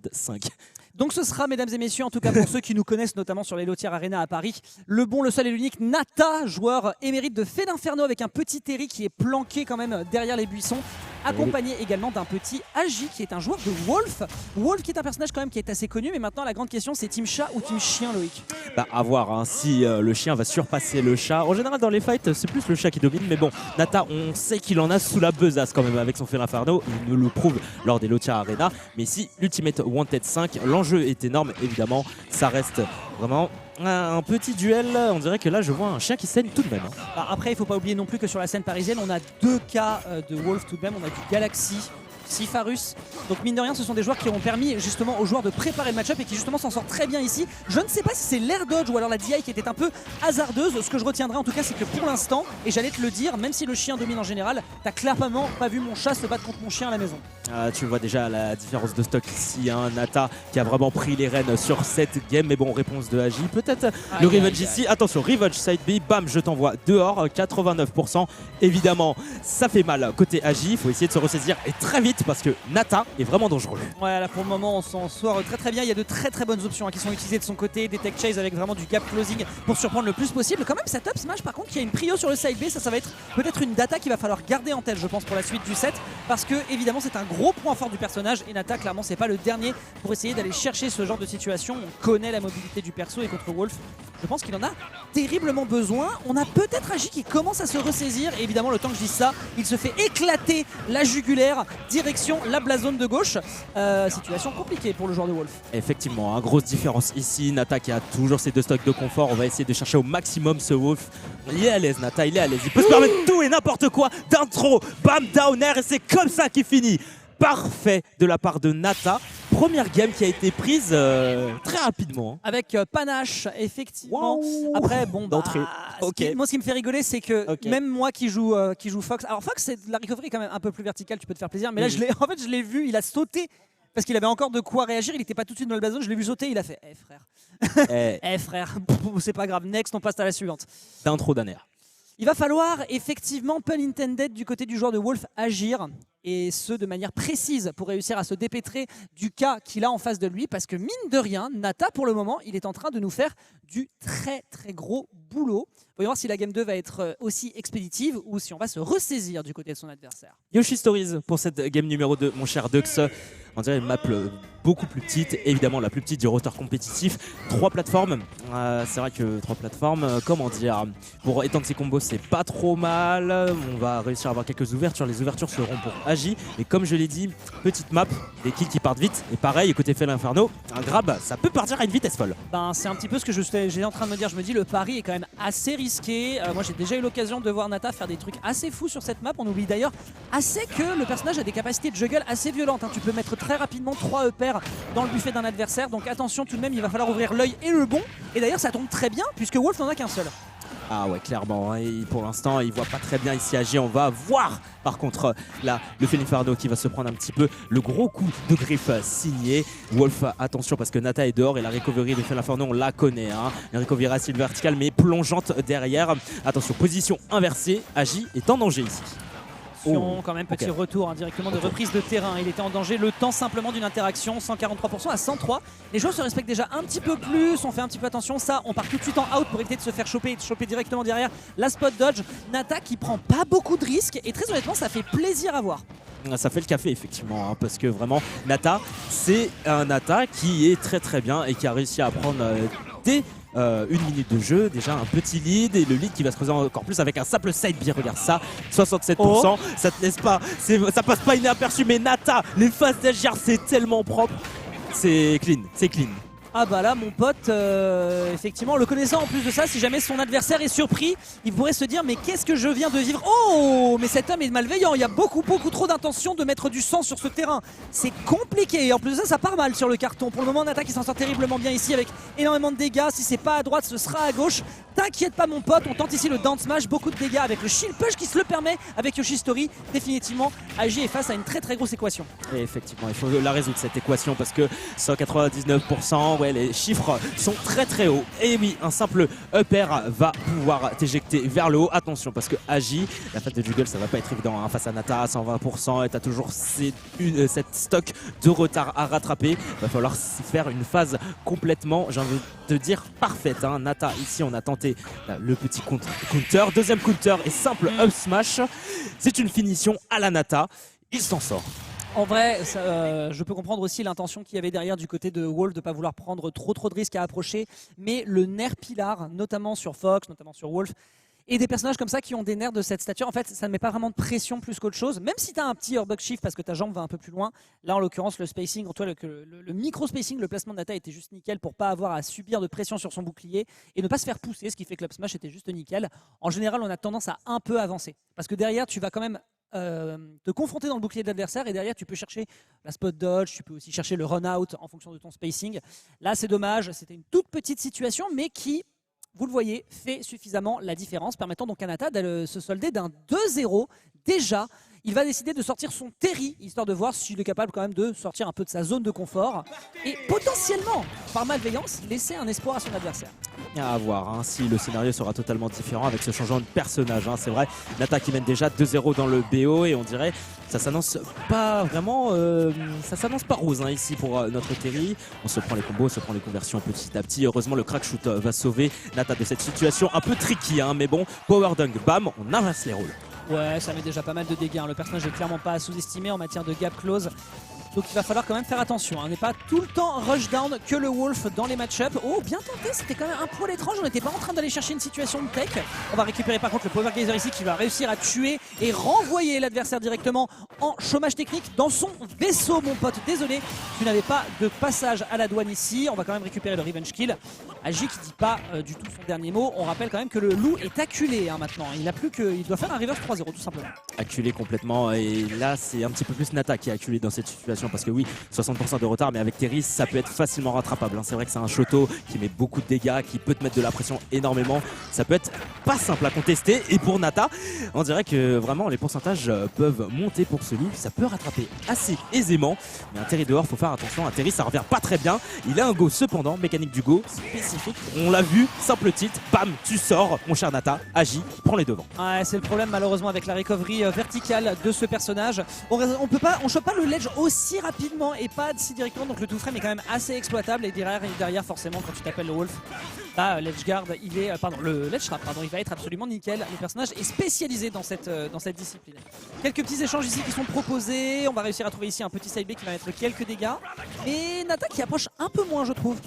Wanted 5. Donc ce sera, mesdames et messieurs, en tout cas pour ceux qui nous connaissent, notamment sur les Lotières Arena à Paris, le bon, le seul et l'unique Nata, joueur émérite de Fée d'Inferno avec un petit Terry qui est planqué quand même derrière les buissons, accompagné également d'un petit Agi qui est un joueur de Wolf. Wolf qui est un personnage quand même qui est assez connu, mais maintenant la grande question c'est team chat ou team chien, Loïc? Bah à voir hein, si le chien va surpasser le chat. En général dans les fights c'est plus le chat qui domine, mais bon, Nata on sait qu'il en a sous la besace quand même avec son Fée d'Inferno, il nous le prouve lors des Lotières Arena. Mais ici l'Ultimate Wanted 5, l'enjeu est énorme évidemment, ça reste vraiment un petit duel. On dirait que là je vois un chien qui saigne tout de même. Bah, après il faut pas oublier non plus que sur la scène parisienne on a deux cas de Wolf tout de même, on a du Galaxy, Sifarus. Donc mine de rien ce sont des joueurs qui ont permis justement aux joueurs de préparer le match-up et qui justement s'en sortent très bien ici. Je ne sais pas si c'est l'air dodge ou alors la DI qui était un peu hasardeuse. Ce que je retiendrai en tout cas c'est que pour l'instant, et j'allais te le dire, même si le chien domine en général, t'as clairement pas vu mon chat se battre contre mon chien à la maison. Tu vois déjà la différence de stock ici, hein. Nata qui a vraiment pris les rênes sur cette game, mais bon, réponse de Agi, peut-être le revenge ici. Attention, revenge side B, bam, je t'envoie dehors, 89%. Évidemment, ça fait mal côté Agi, il faut essayer de se ressaisir et très vite parce que Nata est vraiment dangereux. Ouais, là pour le moment, on s'en sort très très bien. Il y a de très très bonnes options qui sont utilisées de son côté, des tech chase avec vraiment du gap closing pour surprendre le plus possible. Quand même, cette up smash par contre, qui a une prio sur le side B, ça va être peut-être une data qu'il va falloir garder en tête, je pense, pour la suite du set, parce que évidemment, c'est un gros point fort du personnage et Nata, clairement, c'est pas le dernier pour essayer d'aller chercher ce genre de situation. On connaît la mobilité du perso et contre Wolf, je pense qu'il en a terriblement besoin. On a peut-être Agi qui commence à se ressaisir et évidemment, le temps que je dise ça, il se fait éclater la jugulaire direction la blazone de gauche. Situation compliquée pour le joueur de Wolf. Effectivement, hein, grosse différence ici. Nata qui a toujours ses deux stocks de confort. On va essayer de chercher au maximum ce Wolf. Il est à l'aise, Nata, il est à l'aise. Il peut se permettre tout et n'importe quoi d'intro. Bam, downer et c'est comme ça qu'il finit. Parfait de la part de Nata. Première game qui a été prise très rapidement. Avec panache, effectivement. Wow. Après, bon, bah, okay. Moi, ce qui me fait rigoler, c'est que même moi qui joue Fox, alors Fox, c'est la recovery quand même un peu plus verticale, tu peux te faire plaisir. Mais là, en fait, je l'ai vu, il a sauté parce qu'il avait encore de quoi réagir. Il n'était pas tout de suite dans le blazon. Je l'ai vu sauter, il a fait frère. Frère, c'est pas grave. Next, on passe à la suivante. D'intro d'un air. Il va falloir effectivement, pun intended, du côté du joueur de Wolf, agir. Et ce, de manière précise pour réussir à se dépêtrer du cas qu'il a en face de lui. Parce que mine de rien, Nata, pour le moment, il est en train de nous faire du très très gros boulot. Voyons voir si la game 2 va être aussi expéditive ou si on va se ressaisir du côté de son adversaire. Yoshi Stories pour cette game numéro 2, mon cher Dux. On dirait une map beaucoup plus petite, évidemment la plus petite du roster compétitif. 3 plateformes, c'est vrai que 3 plateformes, comment dire, pour étendre ses combos c'est pas trop mal. On va réussir à avoir quelques ouvertures, les ouvertures seront pour Agi. Et comme je l'ai dit, petite map, des kills qui partent vite. Et pareil, côté Fée d'Inferno, un grab, ça peut partir à une vitesse folle. Ben, c'est un petit peu ce que j'étais en train de me dire. Je me dis, le pari est quand même assez risqué. Moi, j'ai déjà eu l'occasion de voir Nata faire des trucs assez fous sur cette map. On oublie d'ailleurs assez que le personnage a des capacités de juggle assez violentes. Tu peux mettre très rapidement 3 EPR dans le buffet d'un adversaire. Donc attention tout de même, il va falloir ouvrir l'œil et le bon. Et d'ailleurs, ça tombe très bien puisque Wolf n'en a qu'un seul. Ah ouais, clairement, hein, et pour l'instant il voit pas très bien ici Agi. On va voir par contre là le Fée d'Inferno qui va se prendre un petit peu le gros coup de griffe signé. Wolf, attention parce que Nata est dehors et la recovery de Fée d'Inferno on la connaît, hein. Une recovery assez verticale mais plongeante derrière. Attention, position inversée, Agi est en danger ici. Quand même, petit retour directement de reprise de terrain. Il était en danger le temps simplement d'une interaction. 143% à 103. Les joueurs se respectent déjà un petit peu plus. On fait un petit peu attention. Ça, on part tout de suite en out pour éviter de se faire choper et de choper directement derrière la spot dodge. Nata qui prend pas beaucoup de risques. Et très honnêtement, ça fait plaisir à voir. Ça fait le café effectivement, hein, parce que vraiment Nata, c'est un Nata qui est très très bien et qui a réussi à prendre des... 1 minute de jeu, déjà un petit lead et le lead qui va se creuser encore plus avec un simple side B. Regarde ça, 67%, ça te laisse pas, ça passe pas inaperçu, mais Nata, les phases d'agir c'est tellement propre, c'est clean, c'est clean. Ah bah là mon pote, effectivement, le connaissant en plus de ça, si jamais son adversaire est surpris, il pourrait se dire mais qu'est-ce que je viens de vivre? Oh, mais cet homme est malveillant, il y a beaucoup trop d'intention de mettre du sang sur ce terrain. C'est compliqué, et en plus de ça, ça part mal sur le carton. Pour le moment, Nata qui s'en sort terriblement bien ici avec énormément de dégâts. Si c'est pas à droite, ce sera à gauche. T'inquiète pas mon pote, on tente ici le down smash, beaucoup de dégâts avec le shield push qui se le permet avec Yoshi Story. Définitivement, Agi est face à une très grosse équation. Et effectivement, il faut la résoudre cette équation parce que 199%, ouais, les chiffres sont très hauts. Et oui, un simple up air va pouvoir t'éjecter vers le haut. Attention, parce que Agi, la phase de juggle, ça va pas être évident hein, face à Nata à 120%. Et t'as toujours cette stock de retard à rattraper. Va falloir faire une phase complètement, j'ai envie de dire, parfaite. Hein. Nata, ici, on a tenté le petit counter. Deuxième counter et simple up smash. C'est une finition à la Nata. Il s'en sort. En vrai, je peux comprendre aussi l'intention qu'il y avait derrière du côté de Wolf de ne pas vouloir prendre trop de risques à approcher. Mais le nerf pilar, notamment sur Fox, notamment sur Wolf, et des personnages comme ça qui ont des nerfs de cette stature, en fait, ça ne met pas vraiment de pression plus qu'autre chose. Même si tu as un petit airbug shift parce que ta jambe va un peu plus loin. Là, en l'occurrence, le spacing, le micro-spacing, le placement de Nata était juste nickel pour pas avoir à subir de pression sur son bouclier et ne pas se faire pousser, ce qui fait que l'up smash était juste nickel. En général, on a tendance à un peu avancer. Parce que derrière, tu vas quand même te confronter dans le bouclier de l'adversaire et derrière tu peux chercher la spot dodge, tu peux aussi chercher le run out en fonction de ton spacing. Là c'est dommage, c'était une toute petite situation mais qui, vous le voyez, fait suffisamment la différence, permettant donc à Nata de se solder d'un 2-0 déjà. Il va décider de sortir son Terry, histoire de voir s'il est capable quand même de sortir un peu de sa zone de confort et potentiellement, par malveillance, laisser un espoir à son adversaire. À voir hein, si le scénario sera totalement différent avec ce changement de personnage. Hein. C'est vrai, Nata qui mène déjà 2-0 dans le BO et on dirait ça s'annonce pas vraiment, ça s'annonce pas rose hein, ici pour notre Terry. On se prend les combos, on se prend les conversions petit à petit. Heureusement le crack shoot va sauver Nata de cette situation un peu tricky. Hein, mais bon, power dunk, bam, on inverse les rôles. Ouais, ça met déjà pas mal de dégâts. Le personnage est clairement pas à sous-estimer en matière de gap close. Donc il va falloir quand même faire attention. On n'est pas tout le temps rush down que le Wolf dans les match-up. Oh, bien tenté, c'était quand même un poil étrange. On n'était pas en train d'aller chercher une situation de tech. On va récupérer par contre le Power Gazer ici qui va réussir à tuer et renvoyer l'adversaire directement en chômage technique dans son vaisseau, mon pote. Désolé, tu n'avais pas de passage à la douane ici. On va quand même récupérer le revenge kill. Agi qui dit pas du tout son dernier mot. On rappelle quand même que le loup est acculé hein, maintenant. Il doit faire un reverse 3-0 tout simplement. Acculé complètement et là c'est un petit peu plus Nata qui est acculé dans cette situation parce que oui, 60% de retard mais avec Terry ça peut être facilement rattrapable. Hein. C'est vrai que c'est un Shoto qui met beaucoup de dégâts, qui peut te mettre de la pression énormément. Ça peut être pas simple à contester et pour Nata, on dirait que vraiment les pourcentages peuvent monter pour ce loup. Ça peut rattraper assez aisément mais un Terry dehors, faut faire attention. Un Terry ça revient pas très bien. Il a un go cependant, mécanique du go spécifique. On l'a vu, simple titre, bam, tu sors, mon cher Nata, Agi, prends les devants. Ouais, c'est le problème malheureusement avec la recovery verticale de ce personnage. On chope pas le ledge aussi rapidement et pas si directement, donc le two frame est quand même assez exploitable et derrière forcément quand tu t'appelles le Wolf, bah, ledge guard, le ledge trap, pardon, il va être absolument nickel. Le personnage est spécialisé dans cette discipline. Quelques petits échanges ici qui sont proposés. On va réussir à trouver ici un petit side B qui va mettre quelques dégâts. Et Nata qui approche un peu moins je trouve.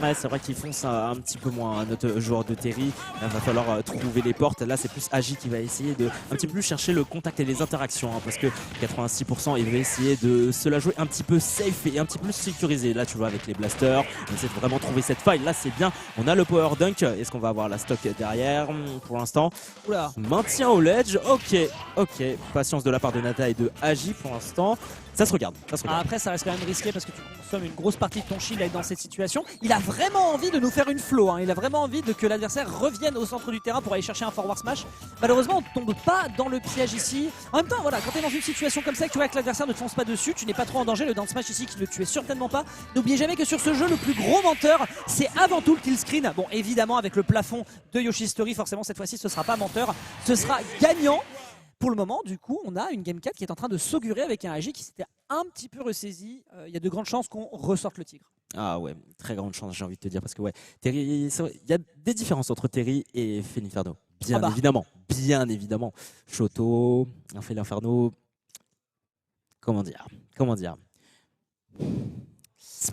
Ouais, c'est vrai qu'il fonce un petit peu moins notre joueur de Terry. Il va falloir trouver les portes. Là, c'est plus Agi qui va essayer de un petit peu plus chercher le contact et les interactions. Hein, parce que 86%, il va essayer de se la jouer un petit peu safe et un petit peu sécurisé. Là, tu vois, avec les blasters, on essaie de vraiment trouver cette faille. Là, c'est bien. On a le power dunk. Est-ce qu'on va avoir la stock derrière pour l'instant? Oula. Maintien au ledge. Ok. Patience de la part de Nata et de Agi pour l'instant. Ça se regarde. Après, ça reste quand même risqué parce que tu consommes une grosse partie de ton shield à être dans cette situation. Il a vraiment envie de nous faire une flow. Hein. Il a vraiment envie que l'adversaire revienne au centre du terrain pour aller chercher un forward smash. Malheureusement, on ne tombe pas dans le piège ici. En même temps, voilà, quand tu es dans une situation comme ça, que tu vois que l'adversaire ne te fonce pas dessus, tu n'es pas trop en danger. Le down smash ici qui ne le tuait certainement pas. N'oubliez jamais que sur ce jeu, le plus gros menteur, c'est avant tout le kill screen. Bon, évidemment, avec le plafond de Yoshi's Story, forcément, cette fois-ci, ce sera pas menteur. Ce sera gagnant. Pour le moment, du coup, on a une Game 4 qui est en train de s'augurer avec un Agi qui s'était un petit peu ressaisi. Il y a de grandes chances qu'on ressorte le tigre. Ah ouais, très grande chance, j'ai envie de te dire. Parce que ouais, Terry, il y a des différences entre Terry et Felinferno. Bien évidemment. Shoto, un Felinferno. Comment dire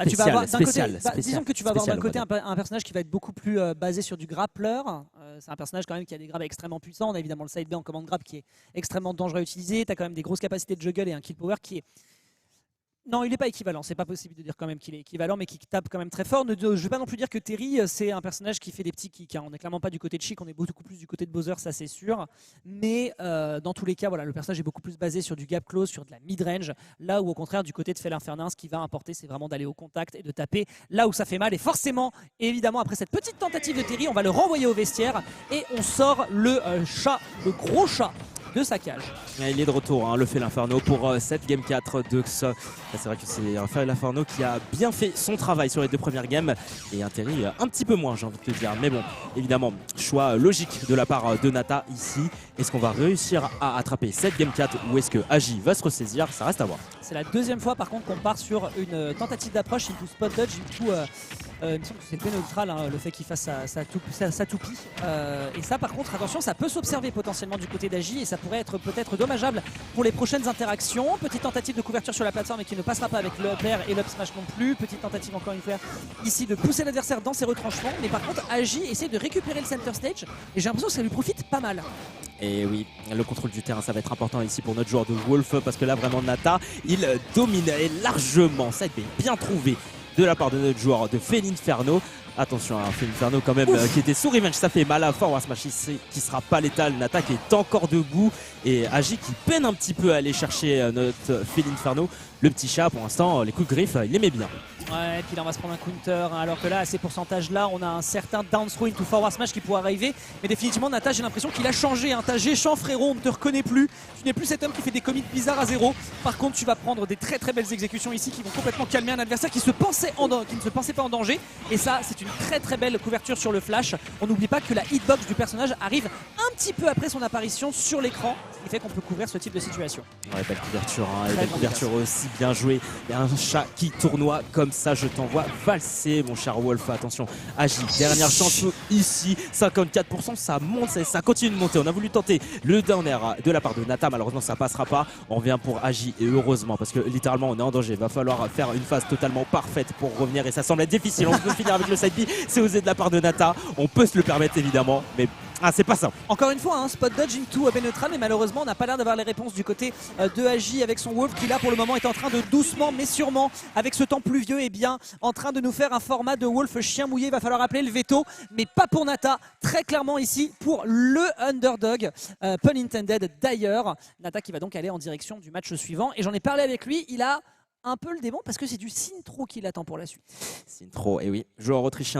tu vas avoir disons que tu vas avoir d'un côté un personnage qui va être beaucoup plus basé sur du grappleur. C'est un personnage quand même qui a des grabs extrêmement puissants. On a évidemment le side B en commande grab qui est extrêmement dangereux à utiliser. Tu as quand même des grosses capacités de juggle et un kill power qui est... Non, il n'est pas équivalent, c'est pas possible de dire quand même qu'il est équivalent, mais qui tape quand même très fort. Je ne vais pas non plus dire que Terry, c'est un personnage qui fait des petits kicks. Hein. On n'est clairement pas du côté de Chic, on est beaucoup plus du côté de Bowser, ça c'est sûr. Mais dans tous les cas, voilà, le personnage est beaucoup plus basé sur du gap close, sur de la mid-range. Là où au contraire, du côté de Felinfernin, ce qui va importer, c'est vraiment d'aller au contact et de taper là où ça fait mal. Et forcément, évidemment, après cette petite tentative de Terry, on va le renvoyer au vestiaire et on sort le chat, le gros chat de sa cage. Et il est de retour, hein, le Félin Inferno pour cette Game 4 Dux. C'est vrai que c'est un Félin Inferno qui a bien fait son travail sur les 2 premières games et un Terry un petit peu moins, j'ai envie de te dire. Mais bon, évidemment, choix logique de la part de Nata ici. Est-ce qu'on va réussir à attraper cette Game 4 ou est-ce que Agi va se ressaisir? Ça reste à voir. C'est la 2e fois par contre qu'on part sur une tentative d'approche into spot dodge, into il me semble que c'est le neutral, hein, le fait qu'il fasse sa toupie. Et ça par contre, attention, ça peut s'observer potentiellement du côté d'Agi et ça pourrait être peut-être dommageable pour les prochaines interactions. Petite tentative de couverture sur la plateforme et qui ne passera pas avec l'up air et l'up smash non plus. Petite tentative encore une fois ici de pousser l'adversaire dans ses retranchements. Mais par contre, Agi essaie de récupérer le center stage et j'ai l'impression que ça lui profite pas mal. Et oui, le contrôle du terrain, ça va être important ici pour notre joueur de Wolf parce que là vraiment Nata, il domine largement. Ça a été bien trouvé de la part de notre joueur de Félin Inferno. Attention, hein, Félin Inferno quand même qui était sous revenge, ça fait mal à Forward Smash qui sera pas létal. Nata qui est encore debout et Agi qui peine un petit peu à aller chercher notre Félin Inferno. Le petit chat pour l'instant, les coups de griffe, il aimait bien. Ouais, et puis là on va se prendre un counter, hein, alors que là à ces pourcentages là on a un certain down throw into forward smash qui pourrait arriver, mais définitivement Nata, j'ai l'impression qu'il a changé, hein. T'as Géchant frérot, on ne te reconnaît plus, tu n'es plus cet homme qui fait des commits bizarres à 0. Par contre tu vas prendre des très belles exécutions ici qui vont complètement calmer un adversaire qui ne se pensait pas en danger, et ça c'est une très belle couverture sur le flash. On n'oublie pas que la hitbox du personnage arrive un petit peu après son apparition sur l'écran, ce qui fait qu'on peut couvrir ce type de situation. Ouais, belle couverture, hein, belle couverture aussi, bien joué. Il y a un chat qui tournoie comme ça, je t'envoie valser mon cher Wolf. Attention, Agi, dernière chance ici, 54%, ça monte, ça continue de monter. On a voulu tenter le down air de la part de Nata, malheureusement ça passera pas. On revient pour Agi et heureusement parce que littéralement on est en danger. Va falloir faire une phase totalement parfaite pour revenir et ça semble être difficile. On peut finir avec le side B, c'est osé de la part de Nata. On peut se le permettre évidemment, mais c'est pas simple. Encore une fois, un spot dodge into B neutral, mais malheureusement on n'a pas l'air d'avoir les réponses du côté de Agi avec son Wolf qui là pour le moment est en train de doucement mais sûrement avec ce temps pluvieux et bien en train de nous faire un format de Wolf chien mouillé. Il va falloir appeler le veto, mais pas pour Nata, très clairement ici pour le underdog, pun intended d'ailleurs. Nata qui va donc aller en direction du match suivant et j'en ai parlé avec lui, il a un peu le démon parce que c'est du Synthro qui l'attend pour la suite. Synthro, et oui, joueur autrichien